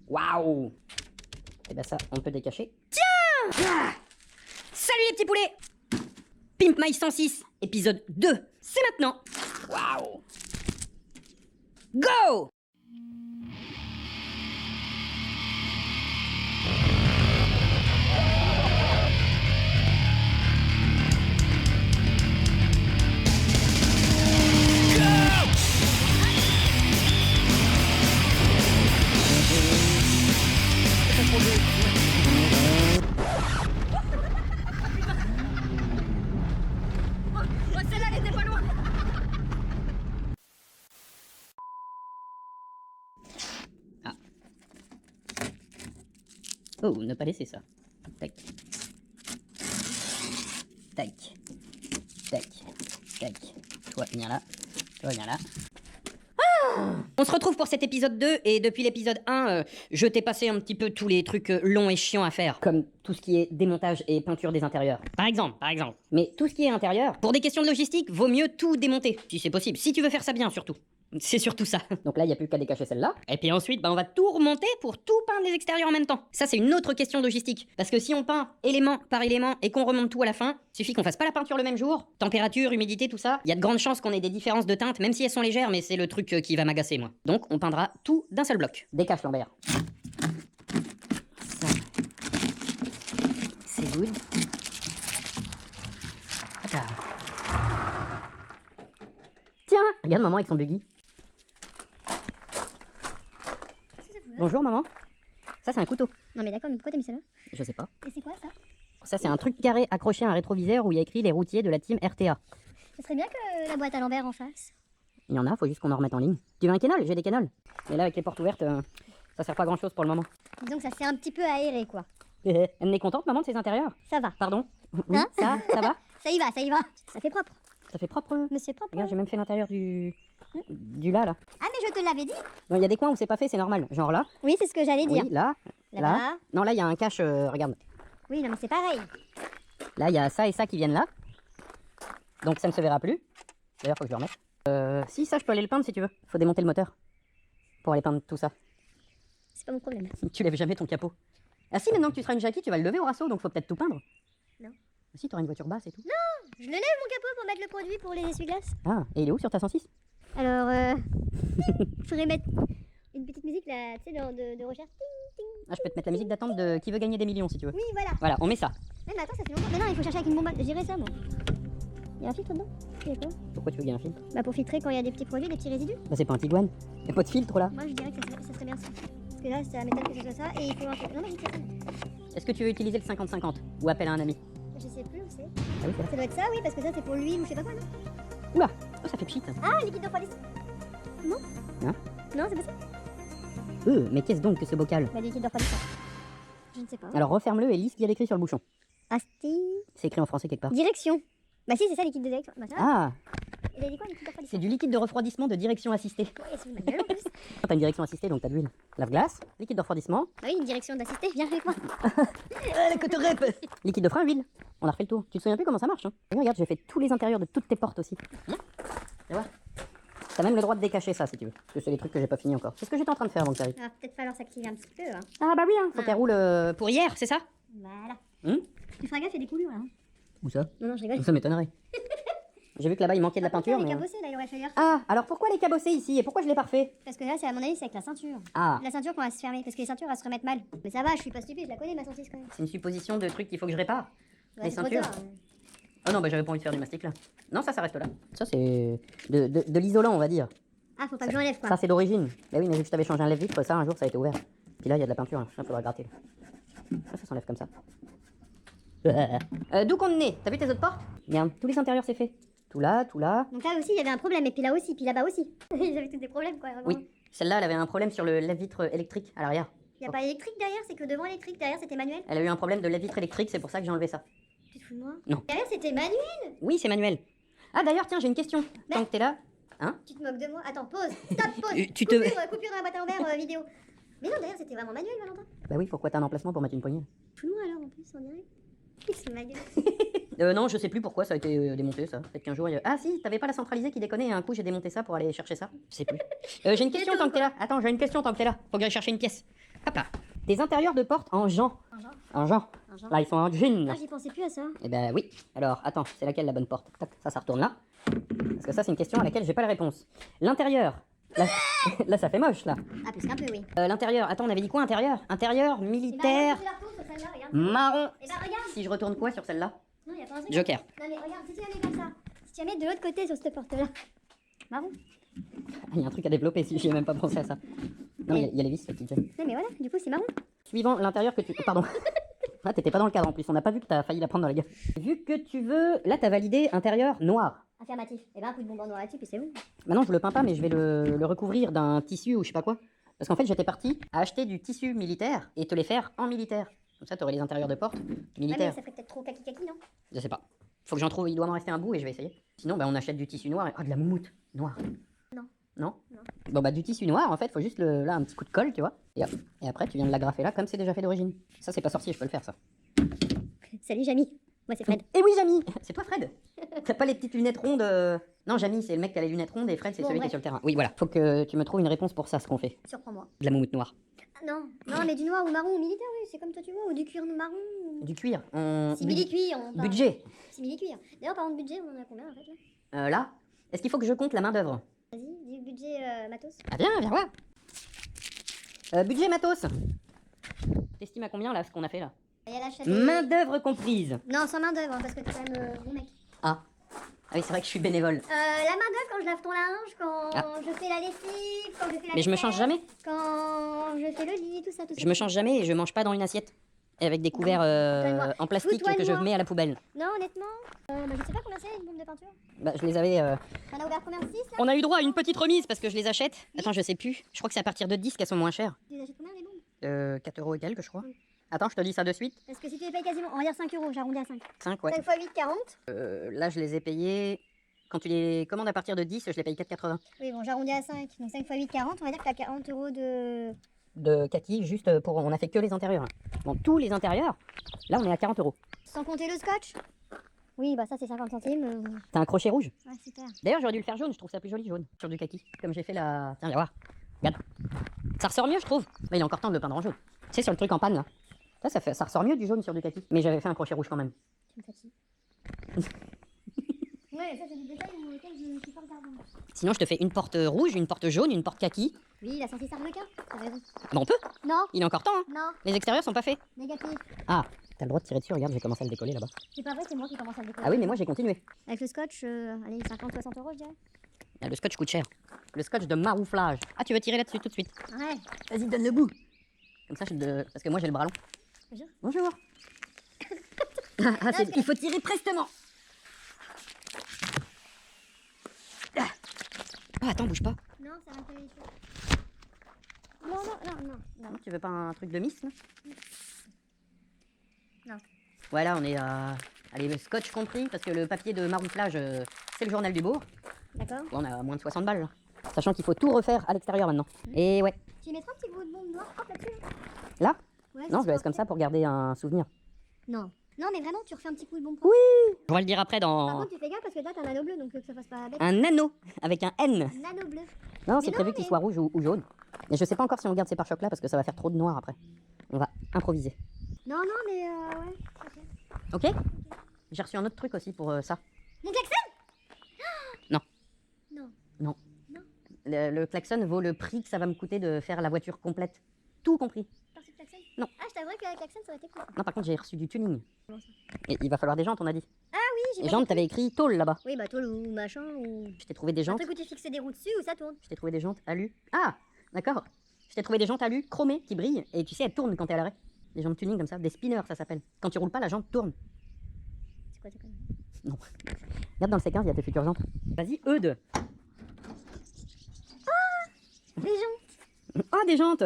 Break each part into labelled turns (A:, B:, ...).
A: Waouh! Et ben ça, on peut décacher. Tiens! Salut les petits poulets! Pimp My 106, épisode 2, c'est maintenant! Waouh! Go! Celle-là, elle était pas loin! Ah. Oh, ne pas laisser ça. Tac. Tac. Tac. Tac. Toi, viens là. Toi, viens là. On se retrouve pour cet épisode 2 et depuis l'épisode 1, je t'ai passé un petit peu tous les trucs longs et chiants à faire. Comme tout ce qui est démontage et peinture des intérieurs. Par exemple. Mais tout ce qui est intérieur, pour des questions de logistique, vaut mieux tout démonter. Si c'est possible. Si tu veux faire ça bien surtout. C'est surtout ça. Donc là, il n'y a plus qu'à décacher celle-là. Et puis ensuite, on va tout remonter pour tout peindre les extérieurs en même temps. Ça, c'est une autre question de logistique. Parce que si on peint élément par élément et qu'on remonte tout à la fin, suffit qu'on fasse pas la peinture le même jour. Température, humidité, tout ça. Il y a de grandes chances qu'on ait des différences de teinte, même si elles sont légères, mais c'est le truc qui va m'agacer, moi. Donc, on peindra tout d'un seul bloc. Décache, Lambert. Ça. C'est good. Attends. Tiens, regarde maman avec son buggy. Bonjour maman. Ça c'est un couteau.
B: Non mais d'accord, mais pourquoi t'as mis ça là?
A: Je sais pas.
B: Et c'est quoi ça?
A: Ça c'est un truc carré accroché à un rétroviseur où il y a écrit les routiers de la team RTA.
B: Ce serait bien que la boîte à l'envers en face.
A: Il y en a, faut juste qu'on en remette en ligne. Tu veux un kénol? J'ai des kénols. Mais là avec les portes ouvertes, ça sert pas à grand chose pour le moment.
B: Disons que ça s'est un petit peu aéré quoi.
A: Elle est contente maman de ses intérieurs?
B: Ça va.
A: Pardon? Oui,
B: Hein?
A: ça va?
B: Ça y va, ça y va. Ça fait propre.
A: Ça fait propre.
B: Monsieur propre.
A: Regarde, j'ai même fait l'intérieur du là.
B: Ah mais je te l'avais dit.
A: Non, il y a des coins où c'est pas fait, c'est normal. Genre là.
B: Oui, c'est ce que j'allais dire.
A: Oui, là.
B: Là-bas.
A: Non, là il y a un cache, regarde.
B: Oui, non mais c'est pareil.
A: Là, il y a ça et ça qui viennent là. Donc ça ne se verra plus. D'ailleurs, faut que je le remette. Si, ça, je peux aller le peindre si tu veux. Faut démonter le moteur. Pour aller peindre tout ça.
B: C'est pas mon problème.
A: Tu lèves jamais ton capot. Ah si, maintenant que tu seras une Jackie, tu vas le lever au rassaut, donc faut peut-être tout peindre.
B: Non.
A: Si, t'auras une voiture basse et tout.
B: Je le lève mon capot pour mettre le produit pour les essuie-glaces.
A: Ah, et il est où sur ta 106?
B: Alors, je faudrait mettre une petite musique là, tu sais, de recherche. Ting, ting.
A: Ah, je peux te mettre la musique d'attente de Qui veut gagner des millions si tu veux.
B: Oui, voilà.
A: Voilà, on met ça.
B: Mais attends, ça fait longtemps. Mais non, il faut chercher avec une bombe. Je dirais ça moi. Il y a un filtre dedans? Il y a quoi?
A: Pourquoi tu veux gagner un filtre?
B: Bah pour filtrer quand il y a des petits produits, des petits résidus.
A: Bah, c'est pas un Tiguan. Y'a pas de filtre là.
B: Moi je dirais que ça serait bien ça. Parce que là, ça m'étonne que ce soit ça et il faut un peu. Non, mais je sais pas.
A: Est-ce que tu veux utiliser le 50-50 ou appelle à un ami?
B: Je sais plus où c'est.
A: Ah oui, c'est là.
B: Ça doit être ça, oui, parce que ça c'est pour l'huile ou je sais pas quoi, non?
A: Oula, oh, ça fait pchit.
B: Ah, liquide de refroidissement. Non?
A: Hein?
B: Non, c'est pas ça?
A: Mais qu'est-ce donc que ce bocal?
B: Bah, liquide de refroidissement. Je ne sais pas.
A: Alors referme-le et lis ce qu'il y a écrit sur le bouchon.
B: Asti.
A: C'est écrit en français quelque part.
B: Direction. Bah, si, c'est ça, liquide de direction. Bah, ça.
A: Ah,
B: Il a dit quoi, liquide de refroidissement?
A: c'est du liquide de refroidissement de direction assistée.
B: Ouais, c'est ma gueule en plus.
A: T'as une direction assistée, donc t'as de l'huile. Lave-glace, liquide de refroidissement.
B: Ah oui, une direction d'assister, viens avec moi.
A: Que te rêve. Liquide de frein, huile. On a refait le tour. Tu te souviens plus comment ça marche, hein? Et regarde, j'ai fait tous les intérieurs de toutes tes portes aussi. Viens. Tu vois? T'as même le droit de décacher ça si tu veux. Parce que c'est les trucs que j'ai pas fini encore. C'est ce que j'étais en train de faire avant que t'arrives.
B: Il va peut-être falloir s'activer un petit peu, hein.
A: Ah bah oui, hein. Faut qu'elle roule pour hier, c'est ça?
B: Voilà.
A: Hum?
B: Tu feras gaffe, il y a des coulures là. Hein.
A: Où ça?
B: Non, non, je rigole.
A: Ça m'étonnerait. J'ai vu que là-bas il manquait de la peinture.
B: Il est
A: Mais...
B: cabossé là, il aurait fallu.
A: Ah, alors pourquoi les cabosser ici et pourquoi je l'ai pas refait?
B: Parce que là, c'est à mon avis, c'est avec la ceinture.
A: Ah,
B: La ceinture qu'on va se fermer, parce que les ceintures vont se remettre mal. Mais ça va, je suis pas stupide, je la connais ma 106 quand même.
A: c'est une supposition de trucs qu'il faut que je répare.
B: Ouais,
A: Les
B: c'est trop
A: ceintures.
B: tard, hein.
A: Oh non, bah j'avais pas envie de faire du mastic là. Non, ça reste là. Ça c'est de l'isolant, on va dire.
B: Ah, faut pas que j'enlève quoi.
A: Ça c'est d'origine. Bah oui, mais vu que je t'avais changé un lève-vitre, ça un jour ça a été ouvert. Puis là il y a de la peinture, là. Ça faudra gratter. Là. Ça s'enlève comme ça. D'où qu'on est? T'as vu tes autres portes? Bien, tous les intérieurs c'est fait. Tout là, tout là.
B: Donc là aussi, il y avait un problème, et puis là aussi, puis là-bas aussi. Ils avaient tous des problèmes quoi. Vraiment.
A: Oui, celle-là elle avait un problème sur le lève-vitre électrique à l'arrière.
B: Y a pas électrique derrière, c'est que devant électrique, derrière c'était manuel.
A: Elle a eu un problème de lève-vitre électrique, c'est pour ça que j'ai enlevé ça.
B: Tu te fous de moi?
A: Non.
B: Derrière c'était manuel.
A: Oui, c'est manuel. Ah d'ailleurs, tiens, j'ai une question.
B: Mais-
A: Tant que t'es là. Hein?
B: Tu te moques de moi? Attends, pause. Stop, pause.
A: Tu te-
B: Coupure dans la boîte à l'envers vidéo. Mais non, derrière c'était vraiment manuel, Valentin.
A: Bah oui, pourquoi t'as un emplacement pour mettre une poignée?
B: Fous-moi alors en plus, on dirait. C'est ma gueule.
A: Non, je sais plus pourquoi ça a été démonté, ça. Peut-être qu'un jour, Ah si, t'avais pas la centralisée qui déconnait, et un coup j'ai démonté ça pour aller chercher ça. Je sais plus. J'ai une question tant que t'es là. Attends, j'ai une question tant que t'es là. Faut que j'aille chercher une pièce. Hop là. Des intérieurs de porte en Jean. En Jean. Là, ils sont en jean.
B: Ah, j'y pensais plus à ça.
A: Eh ben oui. Alors, attends, c'est laquelle la bonne porte? Tac, ça retourne là. Parce que ça, c'est une question à laquelle j'ai pas la réponse. L'intérieur. Là, là, ça fait moche, là.
B: Ah, plus qu'un peu, oui.
A: L'intérieur. Attends, on avait dit quoi, intérieur? Intérieur, militaire, marron.
B: Et bah, regarde.
A: Si je retourne quoi sur celle-là?
B: Non, y a pas un truc.
A: Joker.
B: Non, mais regarde, si tu la mets comme ça. Si tu la mets de l'autre côté sur cette porte-là. Marron.
A: Il y a un truc à développer si j'y ai même pas pensé à ça. Non, il y a les vis, petite jeune.
B: Non, mais voilà, du coup, c'est marron.
A: Suivant l'intérieur que tu... Pardon. Ah, t'étais pas dans le cadre en plus, on n'a pas vu que t'as failli la prendre dans la gueule. Vu que tu veux... Là, t'as validé intérieur noir.
B: Affirmatif. Et ben, un coup de bonbon noir là-dessus, puis c'est bon.
A: Maintenant, je le peins pas, mais je vais le recouvrir d'un tissu ou je sais pas quoi. Parce qu'en fait, j'étais parti à acheter du tissu militaire et te les faire en militaire. Comme ça, t'aurais les intérieurs de porte
B: Ah, mais
A: militaires.
B: ça ferait peut-être trop kaki-kaki, non?
A: Je sais pas. Faut que j'en trouve, il doit m'en rester un bout et je vais essayer. Sinon, bah, on achète du tissu noir et... Ah, de la moumoute noire.
B: Non.
A: Non?
B: Non.
A: Bon, bah, du tissu noir, en fait, faut juste là, un petit coup de colle, tu vois. Et hop. Et après, tu viens de l'agrafer là, comme c'est déjà fait d'origine. Ça, c'est pas sorcier, je peux le faire, ça.
B: Salut, Jamy. Moi, c'est Fred.
A: Eh oui, Jamy! C'est toi, Fred? T'as pas les petites lunettes rondes Non, Jamy, c'est le mec qui a les lunettes rondes et Fred, c'est
B: Bon,
A: celui qui est
B: bref.
A: sur le terrain. Oui, voilà. Faut que tu me trouves une réponse pour ça, ce qu'on fait.
B: Surprends-moi.
A: De la moumoute noire.
B: Ah, non, non, mais du noir ou marron ou militaire, oui, c'est comme toi tu vois, ou du cuir marron.
A: Du cuir. On...
B: Simili-cuir, on parle.
A: Budget.
B: Simili-cuir. D'ailleurs, parlant de budget, on en a combien en fait là?
A: Là. Est-ce qu'il faut que je compte la main d'œuvre?
B: Vas-y, du budget matos.
A: Ah, viens voir. Budget matos. T'estimes à combien, là, ce qu'on a fait, là?
B: Il y a l'achat
A: Main d'œuvre comprise.
B: Non, sans main d'œuvre, hein, parce que t'es quand même bon mec.
A: Ah. Ah oui, c'est vrai que je suis bénévole.
B: La main d'œuvre quand je lave ton linge, quand
A: Ah.
B: je fais la lessive, quand je fais la
A: Mais je me
B: vaisselle,
A: change jamais.
B: Quand je fais le lit, tout ça.
A: Je me change jamais et je mange pas dans une assiette. Et avec des couverts
B: Donne-moi.
A: en plastique
B: Fous-toi de
A: que je
B: moi.
A: mets à la poubelle.
B: Non, honnêtement, je sais pas combien c'est une bombe de peinture.
A: Bah, je les avais.
B: T'en as ouvert combien? 6 là?
A: On a eu droit à une petite remise parce que je les achète. Attends, je sais plus. Je crois que c'est à partir de 10 qu'elles sont moins chères.
B: Tu les achètes combien les bombes?
A: 4 € et quelques, je crois.
B: Oui.
A: Attends, je te dis ça de suite.
B: Parce que si tu les payes quasiment, on va dire 5 euros, j'arrondis à 5.
A: 5, ouais.
B: 5 x 8, 40.
A: Là, je les ai payés. Quand tu les commandes à partir de 10, je les paye 4,80.
B: Oui, bon, j'arrondis à 5. Donc 5 x 8, 40. On va dire que t'as 40 euros de.
A: De kaki, juste pour. On a fait que les intérieurs. Bon, tous les intérieurs, là, on est à 40 €.
B: Sans compter le scotch. Oui, bah ça c'est 50 centimes.
A: T'as un crochet rouge.
B: Ouais, super.
A: D'ailleurs, j'aurais dû le faire jaune, je trouve ça plus joli jaune. Sur du kaki. Comme j'ai fait la. Tiens, viens voir. Regarde. Ça ressort mieux, je trouve. Mais il est encore temps de le peindre en jaune. Tu sais, sur le truc en panne, là. Ça ressort mieux du jaune sur du kaki. Mais j'avais fait un crochet rouge quand même.
B: Tu me fatigues. Ouais, ça c'est des détails auxquels je ne suis pas regardant.
A: Sinon, je te fais une porte rouge, une porte jaune, une porte kaki.
B: Oui, la sortie Sarleca. T'as raison.
A: Bon, on peut.
B: Non,
A: Il est encore temps, hein.
B: non,
A: Les extérieurs sont pas faits.
B: négatif.
A: Ah, t'as le droit de tirer dessus, regarde, j'ai commencé à le décoller là-bas.
B: C'est pas vrai, c'est moi qui commence à le décoller.
A: Ah oui, mais moi j'ai continué.
B: Avec le scotch, allez, 50-60 euros, je dirais.
A: Ah, le scotch coûte cher. Le scotch de marouflage. Ah, tu veux tirer là-dessus tout de suite?
B: Ouais.
A: Vas-y, donne le bout. Comme ça, parce que moi j'ai le bras long.
B: Bonjour.
A: Bonjour. Il faut tirer prestement. Ah, attends, bouge pas.
B: Non, ça va coller les cheveux. Non, non, non, non, non.
A: Tu veux pas un truc de miss là?
B: Non.
A: Voilà, on est à. Allez, le scotch compris, parce que le papier de marouflage, c'est le journal du bourg.
B: D'accord.
A: On a moins de 60 balles là. Sachant qu'il faut tout refaire à l'extérieur maintenant. Et ouais.
B: Tu mettras un petit bout de bombe noire, hop là-dessus.
A: Là?
B: Ouais,
A: Non,
B: c'est
A: je le laisse comme ça pour garder un souvenir.
B: Non. Non, mais vraiment, tu refais un petit coup de bombe.
A: On va le dire après
B: Par
A: dans.
B: contre, tu fais gaffe parce que là, t'as un anneau bleu, donc que ça fasse pas bête.
A: Un anneau avec un N.
B: Un anneau bleu.
A: Non,
B: Mais
A: c'est
B: non,
A: prévu qu'il
B: mais-
A: soit rouge ou jaune. Et je sais pas encore si on garde ces pare-chocs là parce que ça va faire trop de noir après. On va improviser.
B: Non, non, mais ouais. Ok.
A: Ok? J'ai reçu un autre truc aussi pour ça.
B: Mon klaxon.
A: Non.
B: Non.
A: Non.
B: Non.
A: Le klaxon vaut le prix que ça va me coûter de faire la voiture complète. Tout compris.
B: T'as reçu le klaxon?
A: Non.
B: Ah, je t'avouerais que le klaxon, ça aurait été cool.
A: Non, par contre, j'ai reçu du tuning.
B: Comment ça?
A: Et il va falloir des jantes, on a dit.
B: Oui, j'ai
A: Les
B: pas
A: jantes,
B: compris.
A: t'avais écrit tôle là-bas.
B: Oui, bah, tôle ou machin, ou.
A: Je t'ai trouvé des
B: Un
A: jantes.
B: truc où tu fixes des roues dessus ou ça tourne.
A: Je t'ai trouvé des jantes alu. Ah, d'accord. Je t'ai trouvé des jantes alu chromées qui brillent et tu sais, elles tournent quand t'es à l'arrêt. Des jantes tuning comme ça, des spinners ça s'appelle. Quand tu roules pas, la jante tourne.
B: C'est quoi, c'est quoi?
A: Non. Regarde dans le C15, il y a tes futures jantes. Vas-y, Eudes.
B: Des gens.
A: Ah, des jantes.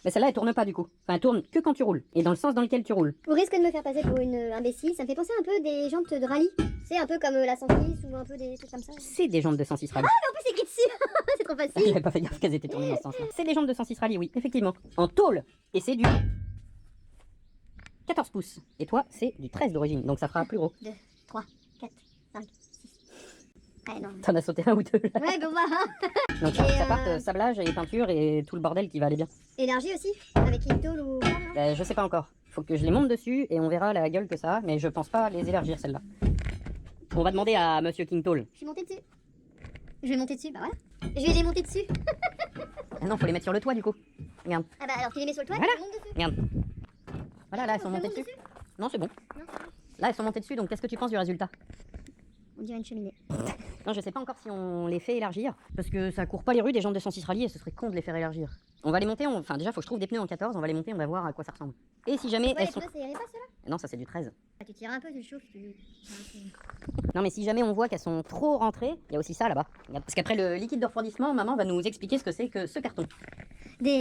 A: Mais celle-là, elle tourne pas du coup. Enfin, elle tourne que quand tu roules et dans le sens dans lequel tu roules.
B: Au risque de me faire passer pour une imbécile, ça me fait penser un peu des jantes de rallye. C'est un peu comme la 106 ou un peu des trucs comme ça.
A: C'est des jantes de 106 rallye.
B: En plus, c'est écrit dessus. C'est trop facile.
A: J'avais pas fait gaffe qu'elles étaient tournées dans ce sens-là. C'est des jantes de 106 rallye, oui, effectivement. En tôle. Et c'est du 14 pouces. Et toi, c'est du 13 d'origine, donc ça fera plus gros.
B: 2, 3. 5, 6. Ouais, non.
A: T'en as sauté un ou deux là.
B: Ouais, bon bah.
A: Donc
B: Et,
A: ça part sablage et peinture et tout le bordel qui va aller bien.
B: Élargi aussi, avec une tôle ou quoi, non?
A: Je sais pas encore. Faut que je les monte dessus et on verra la gueule que ça a, mais je pense pas les élargir celle-là. On va demander à Monsieur King Tall.
B: Je suis montée dessus. Je vais monter dessus, bah voilà. Je vais les monter dessus.
A: Ah non, faut les mettre sur le toit du coup. Regarde,
B: Ah bah alors tu les mets sur le toit,
A: Voilà.
B: tu les montes dessus.
A: regarde. Voilà, là elles sont
B: On se
A: montées
B: monte
A: dessus. Non, c'est bon.
B: Non,
A: Là elles sont montées dessus, donc qu'est-ce que tu penses du résultat?
B: on dirait une cheminée.
A: Non, je sais pas encore si on les fait élargir, parce que ça court pas les rues des jantes de 106 rallye et ce serait con de les faire élargir. On va les monter, enfin déjà faut que je trouve des pneus en 14, on va les monter, on va voir à quoi ça ressemble. Et si jamais
B: Ouais,
A: elles
B: les
A: sont...
B: pneus, ça irait pas ceux-là?
A: Non, ça c'est du 13.
B: Ah, tu tires un peu, tu le chauffes, tu...
A: Non mais si jamais on voit qu'elles sont trop rentrées, il y a aussi ça là-bas. Regarde, parce qu'après le liquide de refroidissement, maman va nous expliquer ce que c'est que ce carton.
B: Des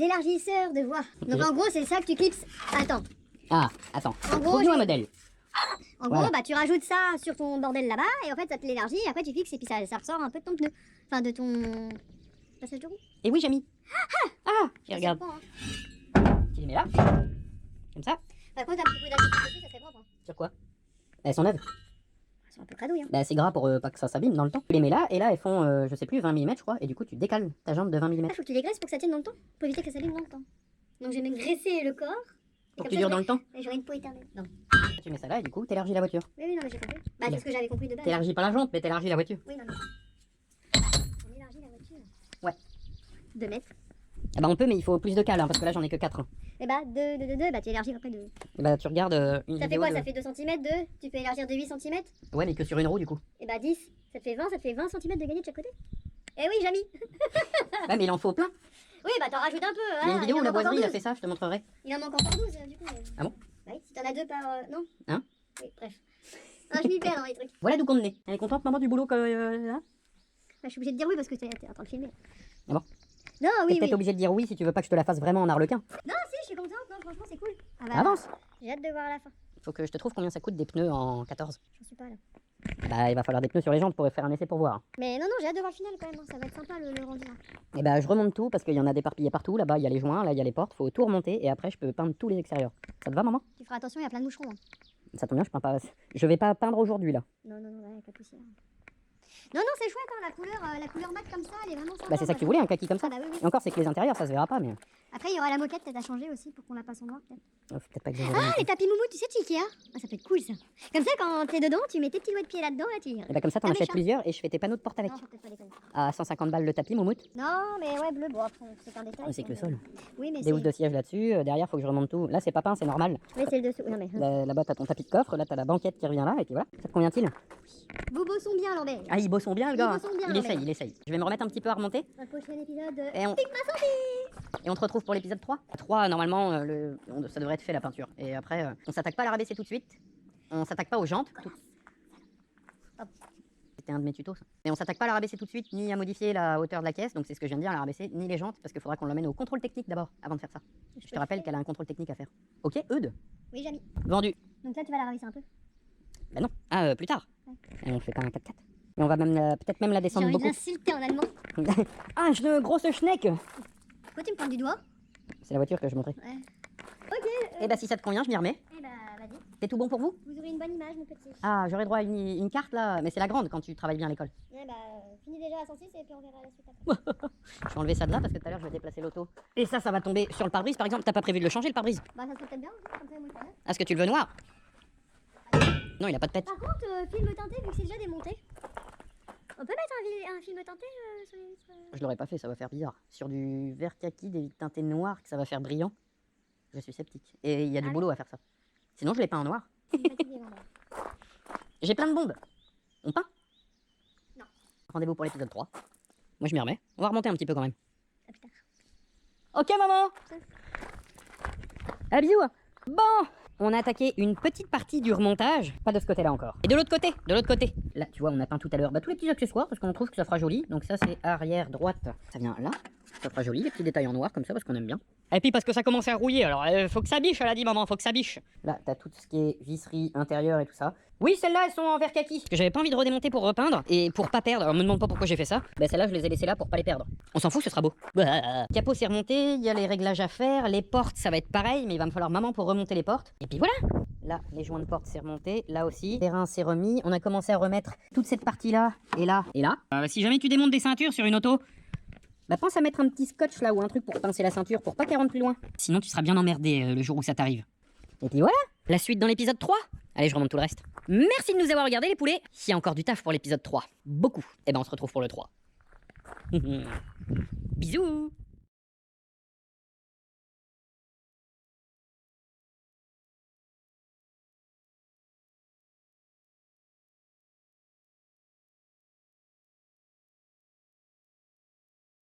B: élargisseurs de voix. Donc en gros, c'est ça que tu clipses. Attends.
A: Ah, attends,
B: En gros,
A: trouve-nous un modèle.
B: En
A: Voilà.
B: gros, bah tu rajoutes ça sur ton bordel là-bas et en fait ça te l'élargit et après tu fixes et puis ça ressort un peu de ton pneu. Enfin de ton passage de roue.
A: Et oui, j'ai mis. Ah, et
B: Ça
A: regarde,
B: dépend, hein.
A: tu les mets là, comme ça.
B: Par contre, un petit peu d'acide dessus, ça serait propre. Hein.
A: Sur quoi? Elles sont neuves.
B: Elles sont un peu cradouilles. Hein.
A: Bah c'est gras pour pas que ça s'abîme dans le temps. Tu les mets là, et là elles font, je sais plus, 20 mm je crois, et du coup tu décales ta jambe de 20 mm.
B: Ah, faut que tu les graisses pour que ça tienne dans le temps. Pour éviter que ça s'abîme dans le temps. Donc je vais me graisser le corps. et
A: Pour
B: comme
A: que tu
B: ça,
A: dures dans le temps.
B: j'aurai une peau éternelle. Non.
A: Tu mets ça là, et du coup t'élargis la voiture.
B: Oui, oui, non, mais j'ai compris. Bah, c'est ce que j'avais compris de base.
A: T'élargis pas la jante, mais t'élargis la voiture.
B: Oui, non, mais. On élargit la voiture.
A: Ouais.
B: 2 mètres.
A: Ah bah on peut, mais il faut plus de cales, hein, parce que là j'en ai que 4. Hein.
B: Et bah, 2, bah tu élargis après de.
A: Et bah tu regardes une
B: Ça fait
A: vidéo
B: quoi?
A: de...
B: Ça fait 2 cm de. Tu peux élargir de 8 cm.
A: Ouais, mais que sur une roue du coup.
B: Et bah 10. Ça te fait 20, ça te fait 20 cm de gagné de chaque côté. Eh oui, Jamy.
A: Ouais, mais il en faut plein.
B: Oui, bah t'en rajoutes un peu.
A: Il y a une vidéo où
B: en
A: la
B: manque encore
A: boiserie il a
B: 12.
A: fait ça, je te montrerai.
B: Il en manque encore 12 du coup.
A: Ah bon?
B: Bah oui, si t'en as 2 par. Non?
A: Hein?
B: Oui, bref. Ah, je m'y perds dans les trucs.
A: Voilà d'où qu'on en est. Elle est contente maman du boulot que là?
B: Bah, je suis obligée de dire oui parce que t'es en train de filmer.
A: Ah bon?
B: Non,
A: T'es
B: oui,
A: peut-être
B: oui.
A: obligé de dire oui si tu veux pas que je te la fasse vraiment en arlequin.
B: Non, si, je suis contente. Non, franchement, c'est cool. Ah bah,
A: Avance.
B: j'ai hâte de voir à la fin.
A: Faut que je te trouve combien ça coûte des pneus en 14.
B: J'en suis pas là.
A: Bah il va falloir des pneus sur les jantes pour faire un essai pour voir.
B: Mais non, non, j'ai hâte de voir le final quand même. Hein. Ça va être sympa le rendu. Hein.
A: Et bah je remonte tout parce qu'il y en a d'éparpillés partout. Là-bas il y a les joints, là il y a les portes. Faut tout remonter et après je peux peindre tous les extérieurs. Ça te va maman?
B: Tu feras attention, il y a plein de moucherons. Hein.
A: Ça tombe bien, je peins pas. Je vais pas peindre aujourd'hui là.
B: Non, non, non, avec la poussière. Non, non, c'est chouette, hein, la couleur mat comme ça, elle est vraiment sympa.
A: Bah c'est ça que tu voulais, un kaki comme ça.
B: Ah bah oui, oui.
A: Et encore c'est que les intérieurs ça se verra pas mais.
B: Après, il y aura la moquette peut-être à changer aussi pour qu'on la passe en noir peut-être.
A: Peut-être pas exagéré.
B: Ah, les tapis moumou, tu sais, de Ikea. Ah, ça peut être cool ça. Comme ça, quand t'es dedans, tu mets tes petits doigts de pied là-dedans, là, tu.
A: Et bah comme ça t'en
B: Ah,
A: achètes
B: méchant.
A: plusieurs et je fais tes panneaux de porte avec.
B: Non, faut peut-être pas déconner.
A: À 150 balles le tapis, moumoute.
B: Non, mais ouais, bleu, bon, après, c'est un détail.
A: Ah, c'est que le
B: ça,
A: sol.
B: Oui, mais
A: Des
B: c'est.
A: housses de siège là-dessus. Derrière faut que je remonte tout. Là c'est pas peint, c'est normal.
B: Oui, c'est le dessous. Non, mais.
A: Là-bas t'as ton tapis de coffre, là t'as la banquette qui revient là et puis voilà. Ça te convient-il?
B: Vos beaux sont bien, Lambert.
A: Ah ils bossent bien le
B: Ils
A: gars.
B: bossent bien,
A: Il
B: non,
A: essaye,
B: mais-
A: il essaye. Je vais me remettre un petit peu à remonter.
B: Un prochain épisode.
A: Et on te retrouve pour l'épisode 3. 3, normalement, ça devrait être fait la peinture. Et après, on s'attaque pas à la rabaisser tout de suite. On s'attaque pas aux jantes.
B: Hop.
A: C'était un de mes tutos, ça. Et on s'attaque pas à la rabaisser tout de suite, ni à modifier la hauteur de la caisse. Donc c'est ce que je viens de dire, la rabaisser, ni les jantes, parce qu'il faudra qu'on l'emmène au contrôle technique d'abord, avant de faire ça. Je te rappelle qu'elle a un contrôle technique à faire. Ok, Eudes,
B: Oui, Jamy.
A: vendu.
B: Donc là, tu vas la ravisser un peu.
A: Bah non, ah, plus tard.
B: Ouais.
A: Et on fait pas un 4x4. Et on va même peut-être même la
B: J'ai
A: descendre
B: envie de
A: beaucoup.
B: l'insulter en allemand.
A: Ah, une grosse schneck.
B: Pourquoi tu me pointes du doigt?
A: C'est la voiture que je montrais.
B: Ouais. Ok.
A: Et bah si ça te convient, je m'y remets.
B: Eh bah, vas-y.
A: C'est tout bon pour vous?
B: Vous aurez une bonne image, mon petit.
A: Ah, j'aurais droit à une carte là, mais c'est la grande quand tu travailles bien à l'école.
B: Eh bah, finis déjà à 106 et puis on verra la suite après.
A: Je vais enlever ça de là parce que tout à l'heure je vais déplacer l'auto. Et ça va tomber sur le pare-brise par exemple. T'as pas prévu de le changer le pare-brise?
B: Bah, ça serait peut-être bien aussi, comme ça, moi, je
A: Ah, est-ce que tu le veux noir? Non, il a pas de pète.
B: Par contre, film teinté, vu que c'est déjà démonté, on peut mettre un film teinté sur les vitres
A: Je l'aurais pas fait, ça va faire bizarre. Sur du vert kaki, des vitres teintées noires, que ça va faire brillant. Je suis sceptique. Et il y a du
B: Ah oui.
A: boulot à faire ça. Sinon je l'ai peint en noir.
B: Je suis fatiguée, maman.
A: J'ai plein de bombes. On peint?
B: Non.
A: Rendez-vous pour l'épisode 3. Moi je m'y remets. On va remonter un petit peu quand même.
B: À plus tard.
A: Ok maman.
B: Ça.
A: Ah bisous. Bon, on a attaqué une petite partie du remontage. Pas de ce côté-là encore. Et de l'autre côté, de l'autre côté. Là, tu vois, on a peint tout à l'heure tous les petits accessoires parce qu'on trouve que ça fera joli. Donc ça, c'est arrière droite. Ça vient là. Ça fera joli, les petits détails en noir comme ça parce qu'on aime bien. Et puis parce que ça commence à rouiller, alors faut que ça biche, elle a dit maman, faut que ça biche. Là, t'as tout ce qui est visserie intérieure et tout ça. Oui, celles-là, elles sont en verre kaki. Parce que j'avais pas envie de redémonter pour repeindre et pour pas perdre. Alors me demande pas pourquoi j'ai fait ça. Bah celles-là, je les ai laissées là pour pas les perdre. On s'en fout, ce sera beau. Capot c'est remonté, il y a les réglages à faire, les portes ça va être pareil, mais il va me falloir maman pour remonter les portes. Et puis voilà. Là, les joints de porte c'est remonté. Là aussi, le terrain c'est remis. On a commencé à remettre toute cette partie-là, et là, et là. Si jamais tu démontes des ceintures sur une auto, bah pense à mettre un petit scotch là ou un truc pour pincer la ceinture pour pas qu'elle rentre plus loin. Sinon tu seras bien emmerdé le jour où ça t'arrive. Et puis voilà, la suite dans l'épisode 3. Allez, je remonte tout le reste. Merci de nous avoir regardés les poulets. S'il y a encore du taf pour l'épisode 3, beaucoup, et ben on se retrouve pour le 3. Bisous.